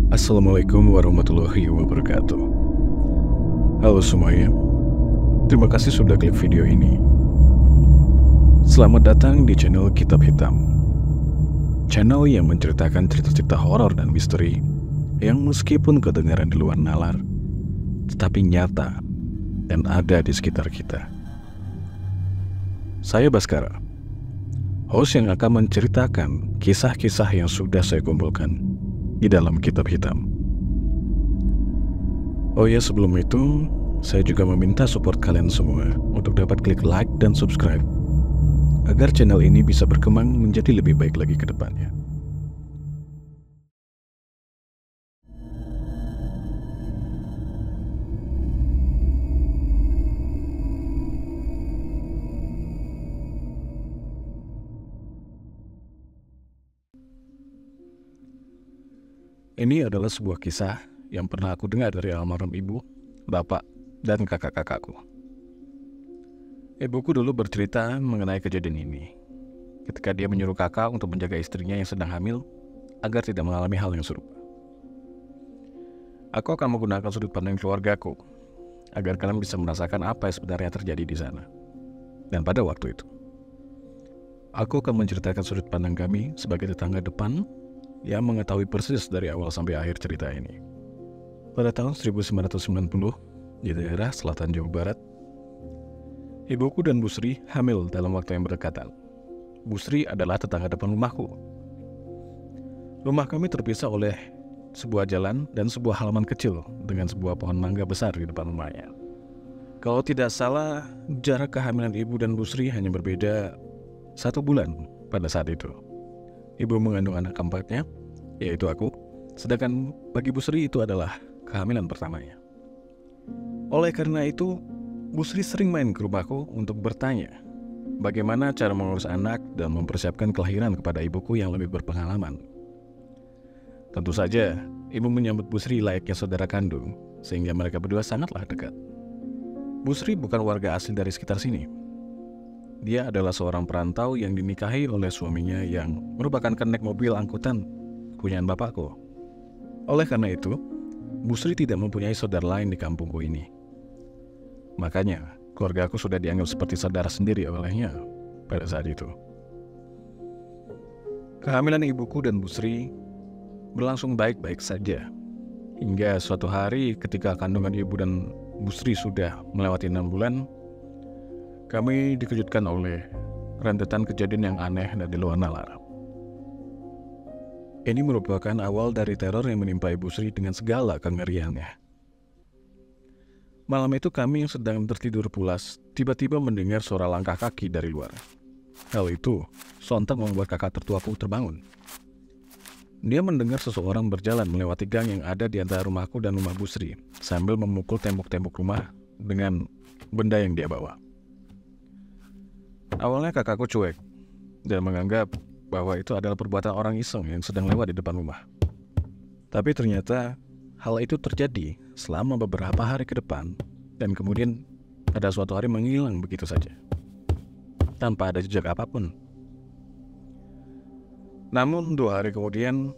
Assalamualaikum warahmatullahi wabarakatuh. Halo semuanya, terima kasih sudah klik video ini. Selamat datang di channel Kitab Hitam, channel yang menceritakan cerita-cerita horor dan misteri yang meskipun kedengaran di luar nalar, tetapi nyata dan ada di sekitar kita. Saya Baskara, host yang akan menceritakan kisah-kisah yang sudah saya kumpulkan di dalam Kitab Hitam. Oh ya, sebelum itu saya juga meminta support kalian semua untuk dapat klik like dan subscribe agar channel ini bisa berkembang menjadi lebih baik lagi ke depannya. Ini adalah sebuah kisah yang pernah aku dengar dari almarhum ibu, bapak, dan kakak-kakakku. Ibuku dulu bercerita mengenai kejadian ini ketika dia menyuruh kakak untuk menjaga istrinya yang sedang hamil agar tidak mengalami hal yang serupa. Aku akan menggunakan sudut pandang keluargaku agar kalian bisa merasakan apa yang sebenarnya terjadi di sana. Dan pada waktu itu, aku akan menceritakan sudut pandang kami sebagai tetangga depan yang mengetahui persis dari awal sampai akhir cerita ini. Pada tahun 1990, di daerah selatan Jawa Barat, ibuku dan Bu Sri hamil dalam waktu yang berdekatan. Bu Sri adalah tetangga depan rumahku. Rumah kami terpisah oleh sebuah jalan dan sebuah halaman kecil dengan sebuah pohon mangga besar di depan rumahnya. Kalau tidak salah, jarak kehamilan ibu dan Bu Sri hanya berbeda 1 bulan pada saat itu. Ibu mengandung anak keempatnya, yaitu aku, sedangkan bagi Bu Sri itu adalah kehamilan pertamanya. Oleh karena itu, Bu Sri sering main ke rumahku untuk bertanya bagaimana cara mengurus anak dan mempersiapkan kelahiran kepada ibuku yang lebih berpengalaman. Tentu saja, ibu menyambut Bu Sri layaknya saudara kandung, sehingga mereka berdua sangatlah dekat. Bu Sri bukan warga asli dari sekitar sini. Dia adalah seorang perantau yang dinikahi oleh suaminya yang merupakan kenek mobil angkutan punyaan bapakku. Oleh karena itu, Bu Sri tidak mempunyai saudara lain di kampungku ini. Makanya, keluarga aku sudah dianggap seperti saudara sendiri olehnya pada saat itu. Kehamilan ibuku dan Bu Sri berlangsung baik-baik saja. Hingga suatu hari ketika kandungan ibu dan Bu Sri sudah melewati 6 bulan, kami dikejutkan oleh rentetan kejadian yang aneh dan di luar nalar. Ini merupakan awal dari teror yang menimpa Ibu Sri dengan segala kengeriannya. Malam itu kami yang sedang tertidur pulas, tiba-tiba mendengar suara langkah kaki dari luar. Hal itu sontak membuat kakak tertuaku terbangun. Dia mendengar seseorang berjalan melewati gang yang ada di antara rumahku dan rumah Bu Sri, sambil memukul tembok-tembok rumah dengan benda yang dia bawa. Awalnya kakakku cuek dan menganggap bahwa itu adalah perbuatan orang iseng yang sedang lewat di depan rumah. Tapi ternyata hal itu terjadi selama beberapa hari ke depan dan kemudian pada suatu hari menghilang begitu saja, tanpa ada jejak apapun. Namun 2 hari kemudian,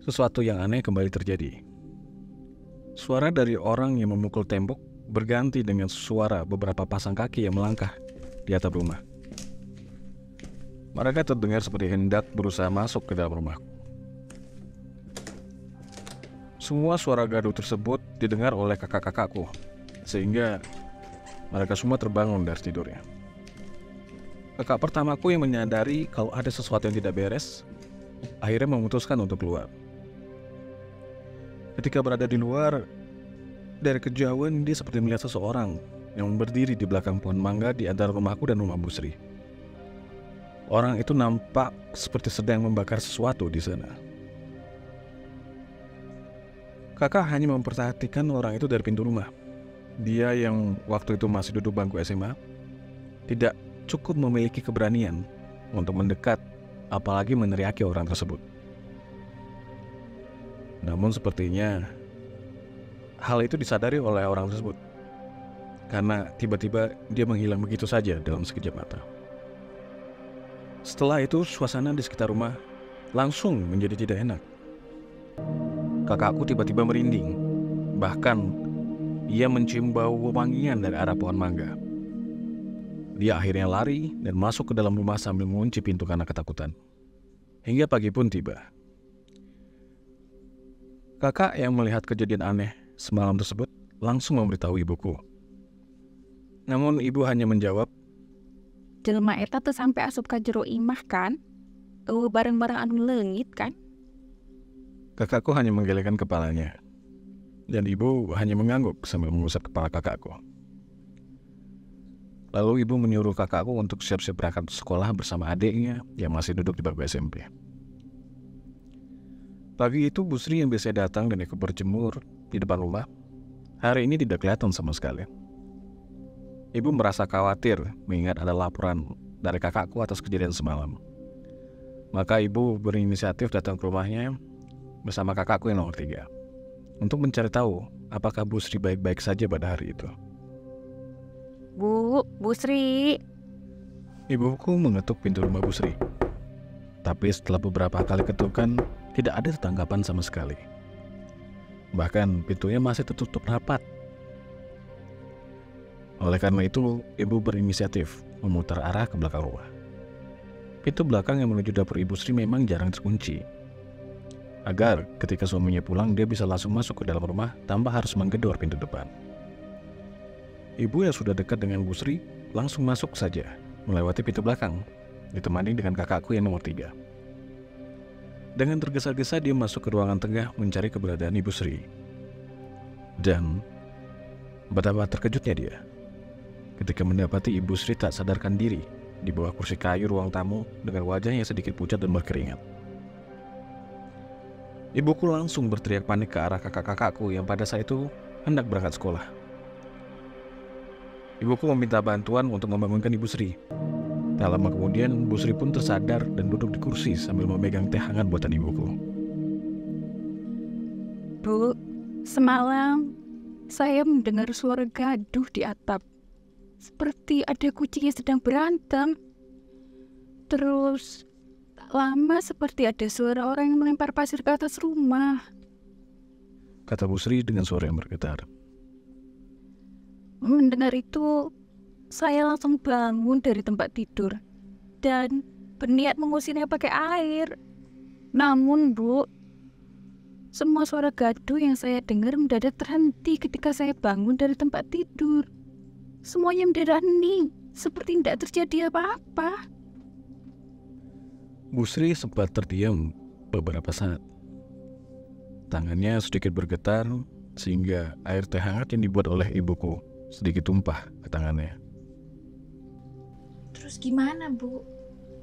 sesuatu yang aneh kembali terjadi. Suara dari orang yang memukul tembok berganti dengan suara beberapa pasang kaki yang melangkah di atap rumah. Mereka terdengar seperti hendak berusaha masuk ke dalam rumahku. Semua suara gaduh tersebut didengar oleh kakak-kakakku, sehingga mereka semua terbangun dari tidurnya. Kakak pertamaku yang menyadari kalau ada sesuatu yang tidak beres, akhirnya memutuskan untuk keluar. Ketika berada di luar, dari kejauhan dia seperti melihat seseorang yang berdiri di belakang pohon mangga di antara rumahku dan rumah Bu Sri. Orang itu nampak seperti sedang membakar sesuatu di sana. Kakak hanya memperhatikan orang itu dari pintu rumah. Dia yang waktu itu masih duduk bangku SMA, tidak cukup memiliki keberanian untuk mendekat, apalagi meneriaki orang tersebut. Namun sepertinya hal itu disadari oleh orang tersebut, karena tiba-tiba dia menghilang begitu saja dalam sekejap mata. Setelah itu suasana di sekitar rumah langsung menjadi tidak enak. kakakku tiba-tiba merinding. Bahkan, ia mencium bau wangian dari arah pohon mangga. Dia akhirnya lari dan masuk ke dalam rumah sambil mengunci pintu karena ketakutan. Hingga pagi pun tiba. Kakak yang melihat kejadian aneh semalam tersebut langsung memberitahu ibuku. Namun ibu hanya menjawab, Jelma eta tuh sampai asup ka jero imah kan? Bareng-bareng anu leungit kan? Kakakku hanya menggelengkan kepalanya. Dan ibu hanya mengangguk sambil mengusap kepala kakakku. Lalu ibu menyuruh kakakku untuk siap-siap berangkat sekolah bersama adiknya yang masih duduk di bangku SMP. Pagi itu Bu Sri yang biasa datang dan ikut berjemur di depan rumah, hari ini tidak kelihatan sama sekali. Ibu merasa khawatir mengingat ada laporan dari kakakku atas kejadian semalam. Maka ibu berinisiatif datang ke rumahnya bersama kakakku yang nomor 3 untuk mencari tahu apakah Bu Sri baik-baik saja pada hari itu. Bu Sri. Ibuku mengetuk pintu rumah Bu Sri. Tapi setelah beberapa kali ketukan, tidak ada tanggapan sama sekali. Bahkan pintunya masih tertutup rapat. Oleh karena itu, ibu berinisiatif memutar arah ke belakang rumah. Pintu belakang yang menuju dapur Ibu Sri memang jarang terkunci. Agar ketika suaminya pulang, dia bisa langsung masuk ke dalam rumah tanpa harus menggedor pintu depan. Ibu yang sudah dekat dengan Bu Sri langsung masuk saja, melewati pintu belakang, ditemani dengan kakakku yang nomor 3. Dengan tergesa-gesa dia masuk ke ruangan tengah mencari keberadaan Ibu Sri. Dan betapa terkejutnya dia ketika mendapati Ibu Sri tak sadarkan diri di bawah kursi kayu ruang tamu dengan wajahnya sedikit pucat dan berkeringat. Ibuku langsung berteriak panik ke arah kakak-kakakku yang pada saat itu hendak berangkat sekolah. Ibuku meminta bantuan untuk membangunkan Ibu Sri. Tak lama kemudian, Bu Sri pun tersadar dan duduk di kursi sambil memegang teh hangat buatan ibuku. Bu, semalam saya mendengar suara gaduh di atap. Seperti ada kucing yang sedang berantem. Terus, tak lama seperti ada suara orang yang melempar pasir ke atas rumah. Kata Bu Sri dengan suara yang bergetar. Mendengar itu, saya langsung bangun dari tempat tidur dan berniat mengusirnya pakai air. Namun, Bu, semua suara gaduh yang saya dengar mendadak terhenti ketika saya bangun dari tempat tidur. Semuanya mendadak hening, seperti tidak terjadi apa-apa. Bu Sri sempat terdiam beberapa saat. Tangannya sedikit bergetar sehingga air teh hangat yang dibuat oleh ibuku sedikit tumpah ke tangannya. Terus gimana, Bu?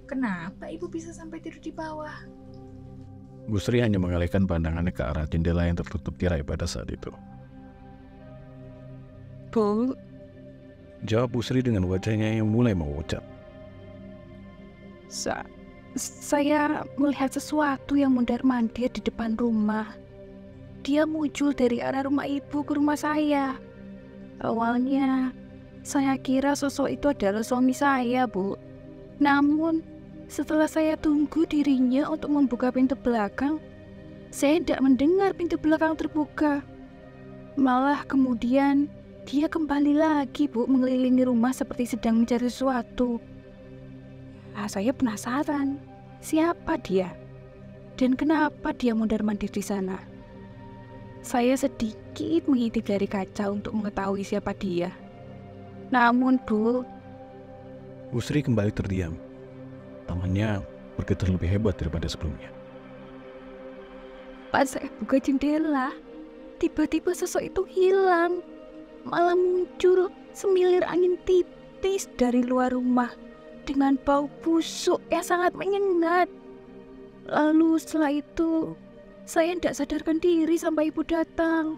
Kenapa Ibu bisa sampai tidur di bawah? Bu Sri hanya mengalihkan pandangannya ke arah jendela yang tertutup tirai pada saat itu. Bu, Jawab Bu Sri dengan wajahnya yang mulai mengucap. Saya melihat sesuatu yang mondar-mandir di depan rumah. Dia muncul dari arah rumah ibu ke rumah saya. Awalnya, saya kira sosok itu adalah suami saya, Bu. Namun, setelah saya tunggu dirinya untuk membuka pintu belakang, saya tidak mendengar pintu belakang terbuka. Malah kemudian, dia kembali lagi, Bu, mengelilingi rumah seperti sedang mencari sesuatu. Saya penasaran, siapa dia? Dan kenapa dia mondar-mandir di sana? Saya sedikit mengintip dari kaca untuk mengetahui siapa dia. Namun, Bu Sri kembali terdiam. Tangannya bergetar lebih hebat daripada sebelumnya. pas saya buka jendela, tiba-tiba sosok itu hilang. Malah muncul semilir angin tipis dari luar rumah dengan bau busuk yang sangat menyengat. Lalu setelah itu, saya tidak sadarkan diri sampai ibu datang.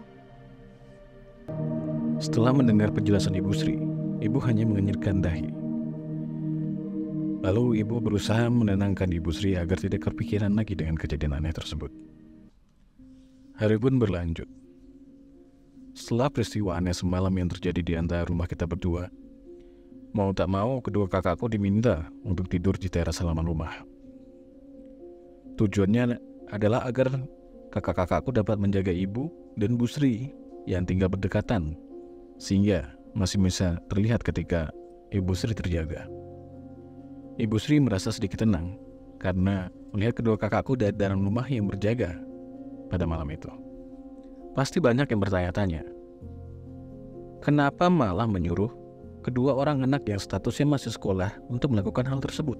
Setelah mendengar penjelasan Ibu Sri, ibu hanya mengenyitkan dahi. Lalu ibu berusaha menenangkan Ibu Sri agar tidak kepikiran lagi dengan kejadian aneh tersebut. Hari pun berlanjut. Setelah peristiwa aneh semalam yang terjadi di antara rumah kita berdua, mau tak mau kedua kakakku diminta untuk tidur di teras halaman rumah. Tujuannya adalah agar kakak-kakakku dapat menjaga ibu dan Bu Sri yang tinggal berdekatan, sehingga masih bisa terlihat ketika Ibu Sri terjaga. Ibu Sri merasa sedikit tenang karena melihat kedua kakakku dari dalam rumah yang berjaga pada malam itu. Pasti banyak yang bertanya-tanya, kenapa malah menyuruh kedua orang anak yang statusnya masih sekolah untuk melakukan hal tersebut?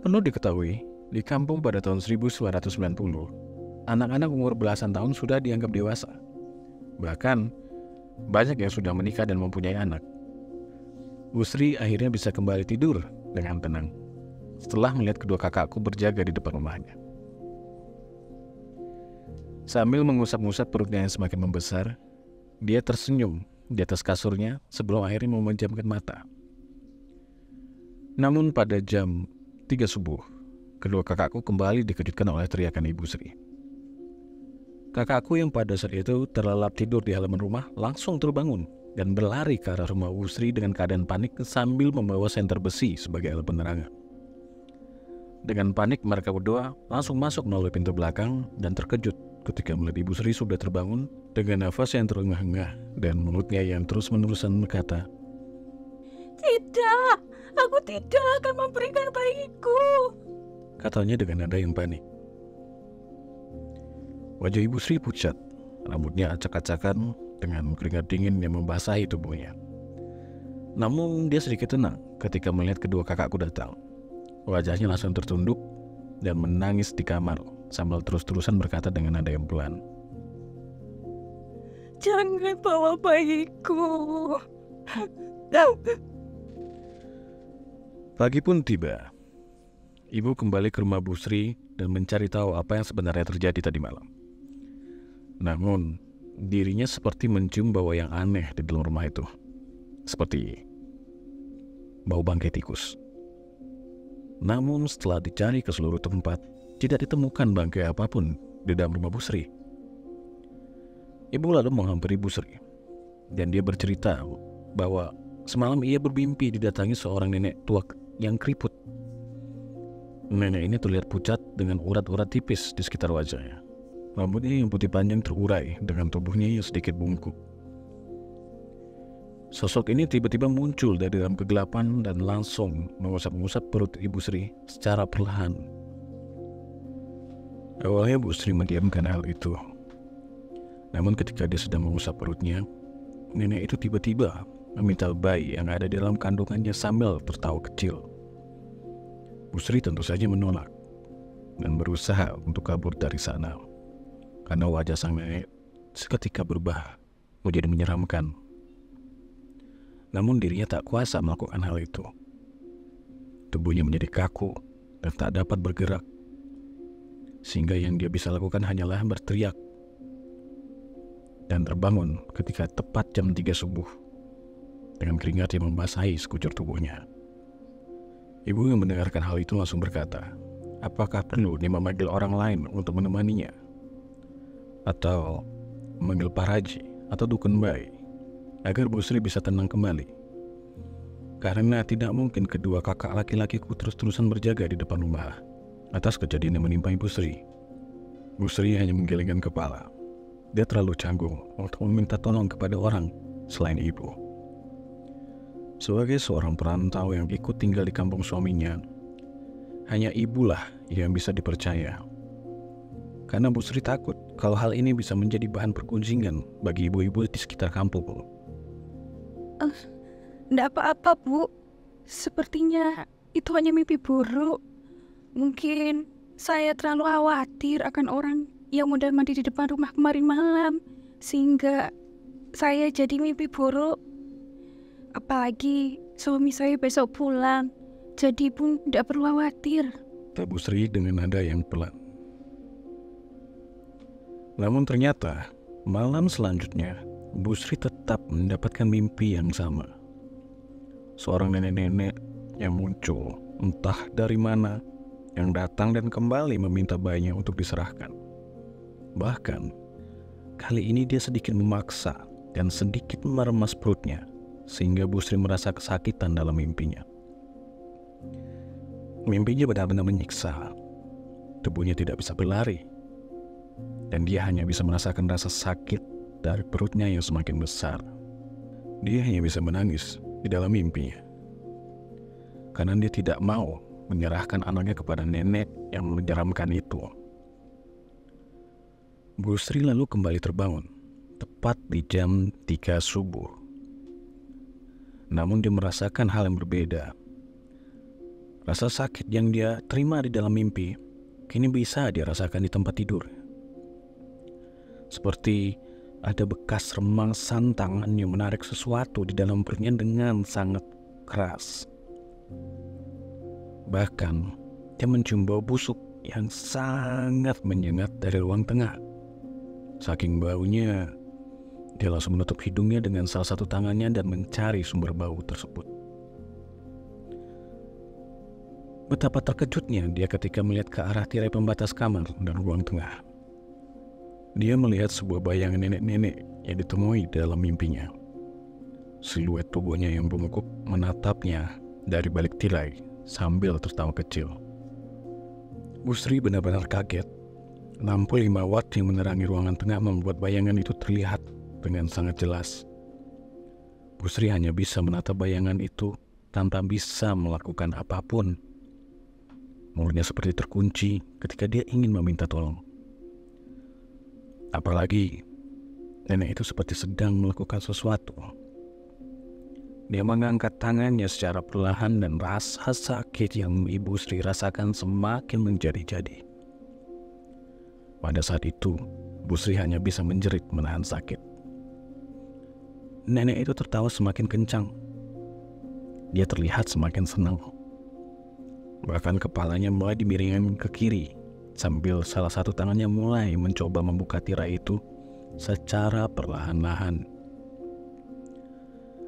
Perlu diketahui, di kampung pada tahun 1990, anak-anak umur belasan tahun sudah dianggap dewasa. Bahkan, banyak yang sudah menikah dan mempunyai anak. Bu Sri akhirnya bisa kembali tidur dengan tenang setelah melihat kedua kakakku berjaga di depan rumahnya. Sambil mengusap-ngusap perutnya yang semakin membesar, dia tersenyum di atas kasurnya sebelum akhirnya memejamkan mata. Namun pada jam 3 subuh, kedua kakakku kembali dikejutkan oleh teriakan Ibu Sri. Kakakku yang pada saat itu terlelap tidur di halaman rumah langsung terbangun dan berlari ke arah rumah Bu Sri dengan keadaan panik sambil membawa senter besi sebagai alat penerangan. Dengan panik mereka berdua langsung masuk melalui pintu belakang dan terkejut ketika melihat Ibu Sri sudah terbangun dengan nafas yang terengah-engah dan mulutnya yang terus-menerusan berkata, Tidak, aku tidak akan memberikan bayiku, katanya dengan nada yang panik. Wajah Ibu Sri pucat, rambutnya acak-acakan dengan keringat dingin yang membasahi tubuhnya. Namun dia sedikit tenang ketika melihat kedua kakakku datang. Wajahnya langsung tertunduk dan menangis di kamar sambil terus-terusan berkata dengan nada yang pelan, Jangan bawa bayiku. Pagi pun tiba. Ibu kembali ke rumah Bu Sri dan mencari tahu apa yang sebenarnya terjadi tadi malam. Namun, dirinya seperti mencium bau yang aneh di dalam rumah itu. Seperti bau bangkai tikus. Namun setelah dicari ke seluruh tempat, tidak ditemukan bangkai apapun di dalam rumah Bu Sri. Ibu lalu menghampiri Bu Sri, dan dia bercerita bahwa semalam ia bermimpi didatangi seorang nenek tua yang keriput. Nenek ini terlihat pucat dengan urat-urat tipis di sekitar wajahnya. Rambutnya yang putih panjang terurai dengan tubuhnya yang sedikit bungkuk. Sosok ini tiba-tiba muncul dari dalam kegelapan dan langsung mengusap-ngusap perut Ibu Sri secara perlahan. Awalnya Bu Sri mendiamkan hal itu. Namun ketika dia sedang mengusap perutnya, nenek itu tiba-tiba meminta bayi yang ada di dalam kandungannya sambil tertawa kecil. Bu Sri tentu saja menolak dan berusaha untuk kabur dari sana, karena wajah sang nenek seketika berubah menjadi menyeramkan. Namun dirinya tak kuasa melakukan hal itu. Tubuhnya menjadi kaku dan tak dapat bergerak, sehingga yang dia bisa lakukan hanyalah berteriak dan terbangun ketika tepat jam 3 subuh dengan keringat yang membasahi sekujur tubuhnya. Ibu yang mendengarkan hal itu langsung berkata, apakah perlu dia memanggil orang lain untuk menemaninya? Atau memanggil paraji atau dukun bayi agar Bu Sri bisa tenang kembali? Karena tidak mungkin kedua kakak laki-lakiku terus-terusan berjaga di depan rumah atas kejadian yang menimpa Ibu Sri. Bu Sri hanya menggelengkan kepala. Dia terlalu canggung untuk meminta tolong kepada orang selain ibu. Sebagai seorang perantau yang ikut tinggal di kampung suaminya, hanya ibulah yang bisa dipercaya. Karena Bu Sri takut kalau hal ini bisa menjadi bahan pergunjingan bagi ibu-ibu di sekitar kampung. Nggak apa-apa, Bu. Sepertinya itu hanya mimpi buruk. Mungkin saya terlalu khawatir akan orang yang mondar-mandir di depan rumah kemarin malam, sehingga saya jadi mimpi buruk. Apalagi suami saya besok pulang, jadi pun tidak perlu khawatir. Kata Bu Sri dengan nada yang pelan. Namun ternyata malam selanjutnya Bu Sri tetap mendapatkan mimpi yang sama. Seorang nenek-nenek yang muncul entah dari mana, yang datang dan kembali meminta bayinya untuk diserahkan. Bahkan kali ini dia sedikit memaksa dan sedikit meremas perutnya, sehingga Bu Sri merasa kesakitan dalam mimpinya. Mimpinya benar-benar menyiksa. Tubuhnya tidak bisa berlari dan dia hanya bisa merasakan rasa sakit dari perutnya yang semakin besar. Dia hanya bisa menangis di dalam mimpinya, karena dia tidak mau menyerahkan anaknya kepada nenek yang menyeramkan itu. Bu Sri lalu kembali terbangun, tepat di jam 3 subuh. Namun dia merasakan hal yang berbeda. Rasa sakit yang dia terima di dalam mimpi, kini bisa dia rasakan di tempat tidur. Seperti ada bekas remasan tangan yang menarik sesuatu di dalam perutnya dengan sangat keras. Bahkan, dia mencium bau busuk yang sangat menyengat dari ruang tengah. Saking baunya, dia langsung menutup hidungnya dengan salah satu tangannya dan mencari sumber bau tersebut. Betapa terkejutnya dia ketika melihat ke arah tirai pembatas kamar dan ruang tengah. Dia melihat sebuah bayangan nenek-nenek yang ditemui dalam mimpinya. Siluet tubuhnya yang bungkuk menatapnya dari balik tirai sambil tertawa kecil. Bu Sri benar-benar kaget. Lampu 5 watt yang menerangi ruangan tengah membuat bayangan itu terlihat dengan sangat jelas. Bu Sri hanya bisa menatap bayangan itu tanpa bisa melakukan apapun. Mulutnya seperti terkunci ketika dia ingin meminta tolong. Apalagi nenek itu seperti sedang melakukan sesuatu. Dia mengangkat tangannya secara perlahan dan rasa sakit yang Ibu Sri rasakan semakin menjadi-jadi. Pada saat itu, Bu Sri hanya bisa menjerit menahan sakit. Nenek itu tertawa semakin kencang. Dia terlihat semakin senang. Bahkan kepalanya mulai dimiringkan ke kiri, sambil salah satu tangannya mulai mencoba membuka tirai itu secara perlahan-lahan.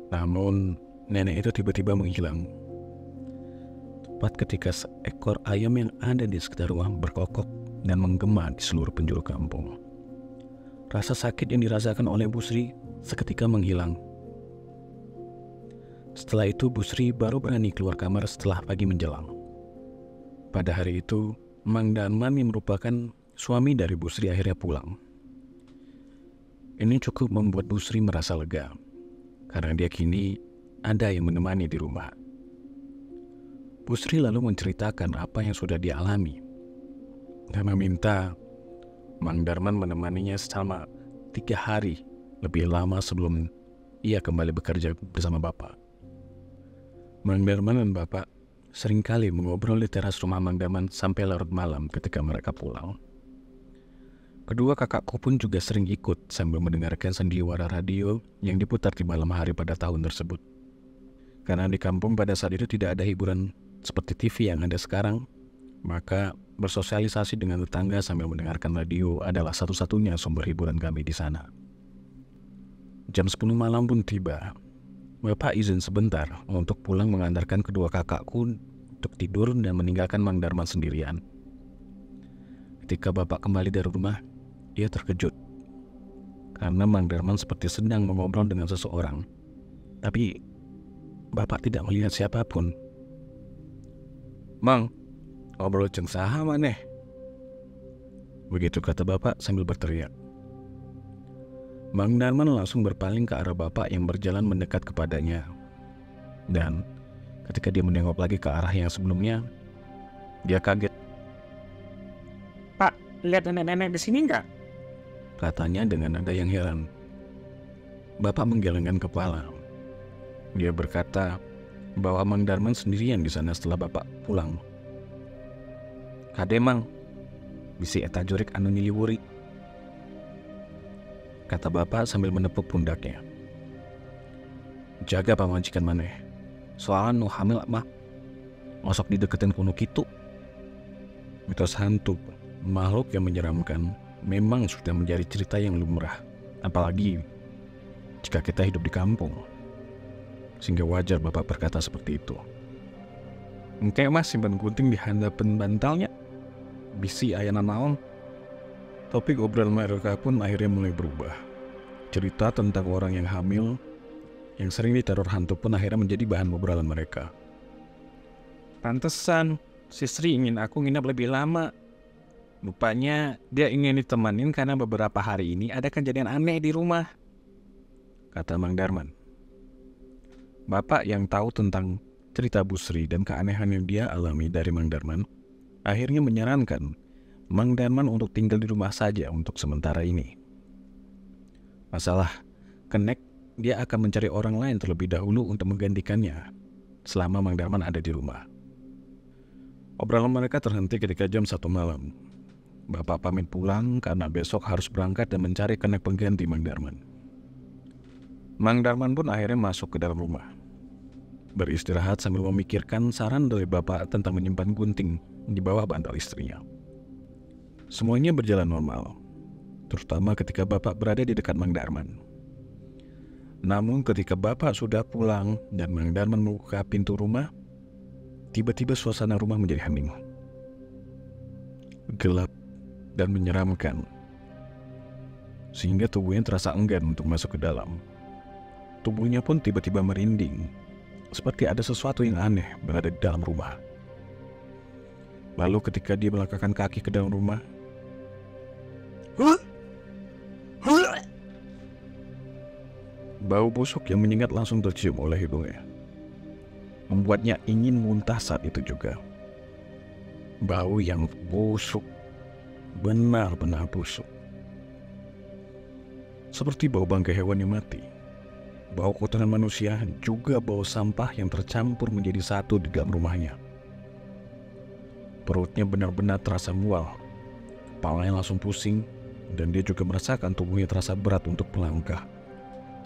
Namun, nenek itu tiba-tiba menghilang. Tepat ketika seekor ayam yang ada di sekitar rumah berkokok dan menggema di seluruh penjuru kampung. Rasa sakit yang dirasakan oleh Bu Sri seketika menghilang. Setelah itu, Bu Sri baru berani keluar kamar setelah pagi menjelang. Pada hari itu, Mang Darman yang merupakan suami dari Bu Sri akhirnya pulang. Ini cukup membuat Bu Sri merasa lega, karena dia kini ada yang menemani di rumah. Bu Sri lalu menceritakan apa yang sudah dia alami dan meminta Mang Darman menemaninya selama 3 hari lebih lama sebelum ia kembali bekerja bersama Bapak. Mang Darman dan Bapak seringkali mengobrol di teras rumah Mang Darman sampai larut malam ketika mereka pulang. Kedua kakakku pun juga sering ikut sambil mendengarkan sandiwara radio yang diputar di malam hari pada tahun tersebut. Karena di kampung pada saat itu tidak ada hiburan seperti TV yang ada sekarang, maka bersosialisasi dengan tetangga sambil mendengarkan radio adalah satu-satunya sumber hiburan kami di sana. Jam 10 malam pun tiba. Bapak izin sebentar untuk pulang mengantarkan kedua kakakku untuk tidur dan meninggalkan Mang Darman sendirian. Ketika Bapak kembali dari rumah, ia terkejut karena Mang Darman seperti sedang mengobrol dengan seseorang. Tapi Bapak tidak melihat siapapun. "Mang, ngobrol jeung saha maneh?" Begitu kata Bapak sambil berteriak. Mang Darman langsung berpaling ke arah Bapak yang berjalan mendekat kepadanya. Dan ketika dia menengok lagi ke arah yang sebelumnya, dia kaget. "Pak, lihat nenek-nenek di sini nggak?" Katanya dengan nada yang heran. Bapak menggelengkan kepala. Dia berkata bahwa Mang Darman sendirian di sana setelah Bapak pulang. "Kade Mang, bisi eta jurik anu nyiliwuri," kata Bapak sambil menepuk pundaknya. "Jaga pamajikan maneh. Soalnya nu hamil mah masuk dideketin kuno kitu." Mitos hantu, makhluk yang menyeramkan, memang sudah menjadi cerita yang lumrah, apalagi jika kita hidup di kampung. Sehingga wajar Bapak berkata seperti itu. "Engke mas simpan gunting di handapan bantalnya. Bisi ayana naon." Topik obrolan mereka pun akhirnya mulai berubah. Cerita tentang orang yang hamil yang sering diteror hantu pun akhirnya menjadi bahan obrolan mereka. "Pantesan si Sri ingin aku nginap lebih lama. Rupanya dia ingin ditemanin karena beberapa hari ini ada kejadian aneh di rumah, kata Mang Darman. Bapak yang tahu tentang cerita Bu Sri dan keanehan yang dia alami dari Mang Darman akhirnya menyarankan Mang Darman untuk tinggal di rumah saja untuk sementara ini. Masalah kenek, dia akan mencari orang lain terlebih dahulu untuk menggantikannya selama Mang Darman ada di rumah. Obrolan mereka terhenti ketika jam 1 malam. Bapak pamit pulang karena besok harus berangkat dan mencari kenek pengganti Mang Darman. Mang Darman pun akhirnya masuk ke dalam rumah, beristirahat sambil memikirkan saran dari bapak tentang menyimpan gunting di bawah bantal istrinya. Semuanya berjalan normal, terutama ketika bapak berada di dekat Mang Darman. Namun ketika bapak sudah pulang dan Mang Darman membuka pintu rumah, tiba-tiba suasana rumah menjadi hening, gelap dan menyeramkan, sehingga tubuhnya terasa enggan untuk masuk ke dalam. Tubuhnya pun tiba-tiba merinding, seperti ada sesuatu yang aneh berada di dalam rumah. Lalu ketika dia melangkahkan kaki ke dalam rumah, bau busuk yang menyengat langsung tercium oleh hidungnya, membuatnya ingin muntah saat itu juga. Bau yang busuk, benar-benar busuk, seperti bau bangkai hewan yang mati, bau kotoran manusia, juga bau sampah yang tercampur menjadi satu di dalam rumahnya. Perutnya benar-benar terasa mual, kepalanya langsung pusing, dan dia juga merasakan tubuhnya terasa berat untuk melangkah.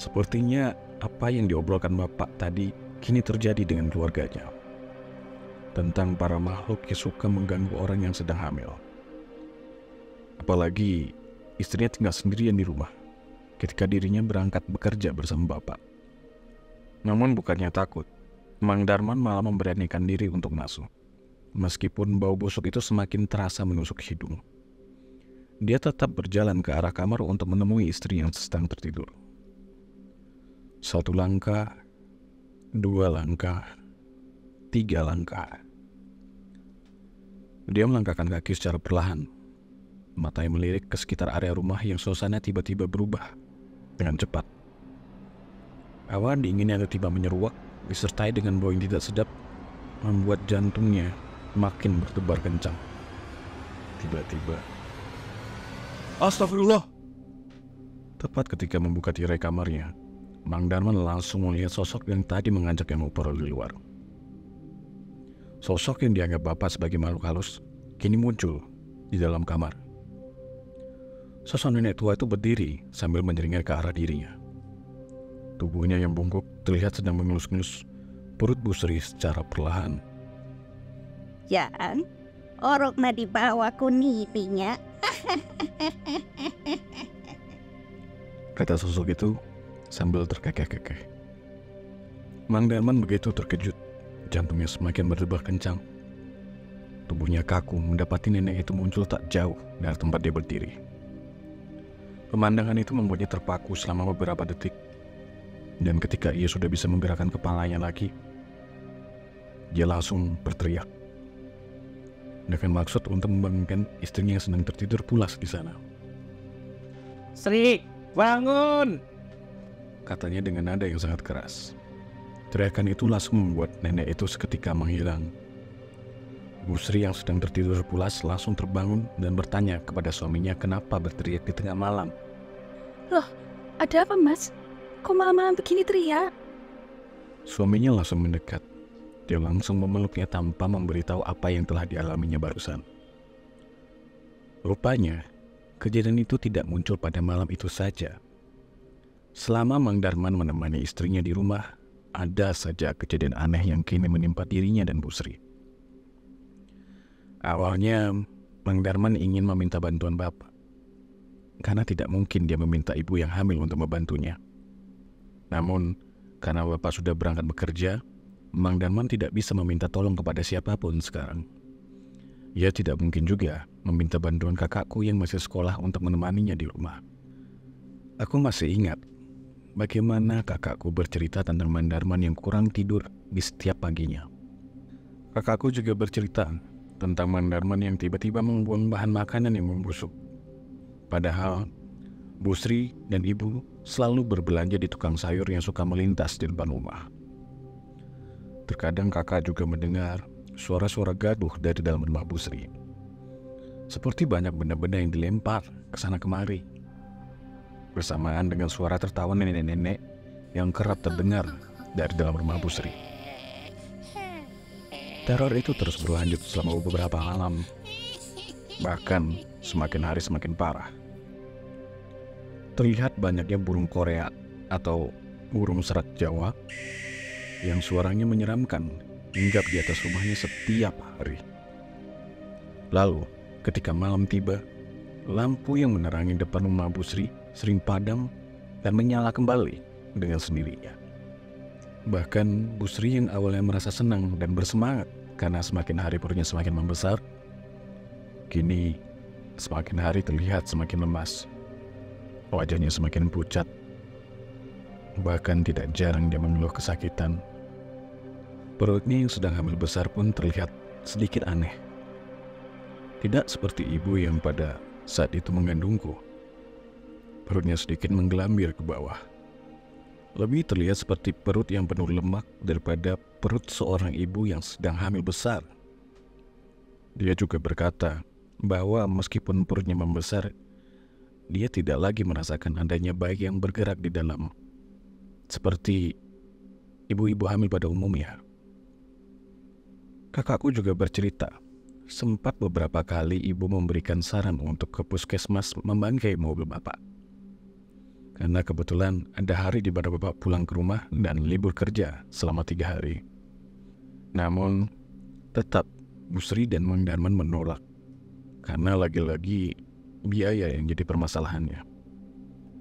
Sepertinya apa yang diobrolkan bapak tadi kini terjadi dengan keluarganya, tentang para makhluk yang suka mengganggu orang yang sedang hamil. Apalagi istrinya tinggal sendirian di rumah ketika dirinya berangkat bekerja bersama bapak. Namun bukannya takut, Mang Darman malah memberanikan diri untuk masuk. Meskipun bau busuk itu semakin terasa menusuk hidung, dia tetap berjalan ke arah kamar untuk menemui istri yang sedang tertidur. 1 langkah, 2 langkah, 3 langkah. Dia melangkahkan kaki secara perlahan. Matanya melirik ke sekitar area rumah yang suasana tiba-tiba berubah dengan cepat. Awan dingin yang tiba menyeruak disertai dengan bau yang tidak sedap membuat jantungnya makin berdebar kencang. Tiba-tiba, astagfirullah! Tepat ketika membuka tirai kamarnya, Mang Darman langsung melihat sosok yang tadi mengajaknya ngobrol di luar. Sosok yang dianggap bapak sebagai makhluk halus kini muncul di dalam kamar. Sosok nenek tua itu berdiri sambil menyeringai ke arah dirinya. Tubuhnya yang bungkuk terlihat sedang mengelus-ngelus perut Bu Sri secara perlahan. Jangan, orok na dibawa kunitinya. Kata sosok itu sambil terkekeh-kekeh. Mang Darman begitu terkejut, jantungnya semakin berdebar kencang. Tubuhnya kaku mendapati nenek itu muncul tak jauh dari tempat dia berdiri. Pemandangan itu membuatnya terpaku selama beberapa detik. Dan ketika ia sudah bisa menggerakkan kepalanya lagi, dia langsung berteriak dengan maksud untuk membangunkan istrinya yang sedang tertidur pulas di sana. Sri, bangun! Katanya dengan nada yang sangat keras. Teriakan itu langsung membuat nenek itu seketika menghilang. Bu Sri yang sedang tertidur pulas langsung terbangun dan bertanya kepada suaminya kenapa berteriak di tengah malam. Loh, ada apa mas? Kok malam-malam begini teriak? Suaminya langsung mendekat. Dia langsung memeluknya tanpa memberitahu apa yang telah dialaminya barusan. Rupanya, kejadian itu tidak muncul pada malam itu saja. Selama Mang Darman menemani istrinya di rumah, ada saja kejadian aneh yang kini menimpa dirinya dan Bu Sri. Awalnya, Mang Darman ingin meminta bantuan bapak, karena tidak mungkin dia meminta ibu yang hamil untuk membantunya. Namun, karena bapak sudah berangkat bekerja, Mang Darman tidak bisa meminta tolong kepada siapapun sekarang. Ia tidak mungkin juga meminta bantuan kakakku yang masih sekolah untuk menemaninya di rumah. Aku masih ingat bagaimana kakakku bercerita tentang Mang Darman yang kurang tidur di setiap paginya. Kakakku juga bercerita tentang Mang Darman yang tiba-tiba membuang bahan makanan yang membusuk. Padahal Bu Sri dan Ibu selalu berbelanja di tukang sayur yang suka melintas di depan rumah. Terkadang kakak juga mendengar suara-suara gaduh dari dalam rumah Bu Sri. Seperti banyak benda-benda yang dilempar ke sana kemari. Bersamaan dengan suara tertawa nenek-nenek yang kerap terdengar dari dalam rumah Bu Sri. Teror itu terus berlanjut selama beberapa malam. Bahkan semakin hari semakin parah. Terlihat banyaknya burung Korea atau burung serak Jawa yang suaranya menyeramkan hinggap di atas rumahnya setiap hari. Lalu, ketika malam tiba, lampu yang menerangi depan rumah Bu Sri sering padam dan menyala kembali dengan sendirinya. Bahkan Bu Sri yang awalnya merasa senang dan bersemangat karena semakin hari perutnya semakin membesar, kini semakin hari terlihat semakin lemas. Wajahnya semakin pucat. Bahkan tidak jarang dia mengeluh kesakitan. Perutnya yang sedang hamil besar pun terlihat sedikit aneh. Tidak seperti ibu yang pada saat itu mengandungku. Perutnya sedikit menggelambir ke bawah. Lebih terlihat seperti perut yang penuh lemak daripada perut seorang ibu yang sedang hamil besar. Dia juga berkata bahwa meskipun perutnya membesar, dia tidak lagi merasakan adanya bayi yang bergerak di dalam, seperti ibu-ibu hamil pada umumnya. Kakakku juga bercerita, sempat beberapa kali ibu memberikan saran untuk ke puskesmas membangkai mobil bapak. Karena kebetulan ada hari di mana bapak pulang ke rumah dan libur kerja selama 3 hari. Namun, tetap Bu Sri dan Mang Darman menolak. Karena lagi-lagi biaya yang jadi permasalahannya.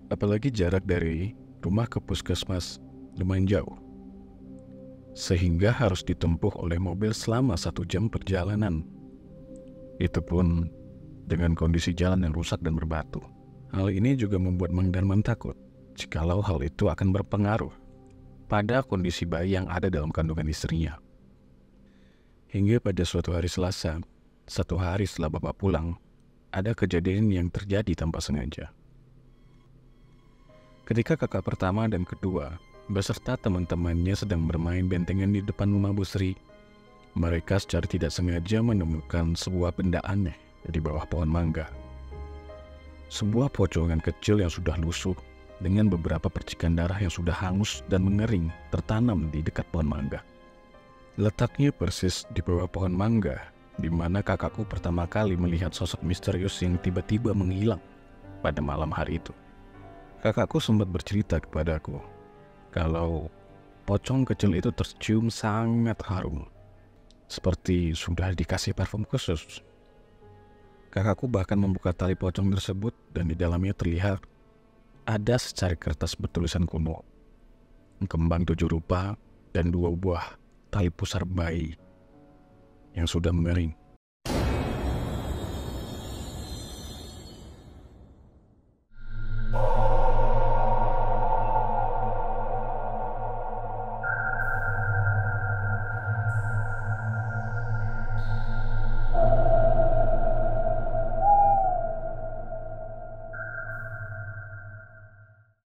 Apalagi jarak dari rumah ke puskesmas lumayan jauh. Sehingga harus ditempuh oleh mobil selama 1 jam perjalanan. Itu pun dengan kondisi jalan yang rusak dan berbatu. Hal ini juga membuat Mang Darman takut jikalau hal itu akan berpengaruh pada kondisi bayi yang ada dalam kandungan istrinya. Hingga pada suatu hari Selasa, 1 hari setelah bapak pulang, ada kejadian yang terjadi tanpa sengaja. Ketika kakak pertama dan kedua beserta teman-temannya sedang bermain bentengan di depan rumah Bu Sri, mereka secara tidak sengaja menemukan sebuah benda aneh di bawah pohon mangga. Sebuah pocongan kecil yang sudah lusuh dengan beberapa percikan darah yang sudah hangus dan mengering tertanam di dekat pohon mangga. Letaknya persis di bawah pohon mangga, di mana kakakku pertama kali melihat sosok misterius yang tiba-tiba menghilang pada malam hari itu. Kakakku sempat bercerita kepadaku kalau pocong kecil itu tercium sangat harum, seperti sudah dikasih parfum khusus. Kakakku bahkan membuka tali pocong tersebut dan di dalamnya terlihat ada secari kertas bertulisan kuno, kembang 7 rupa, dan 2 buah tali pusar bayi yang sudah mengering.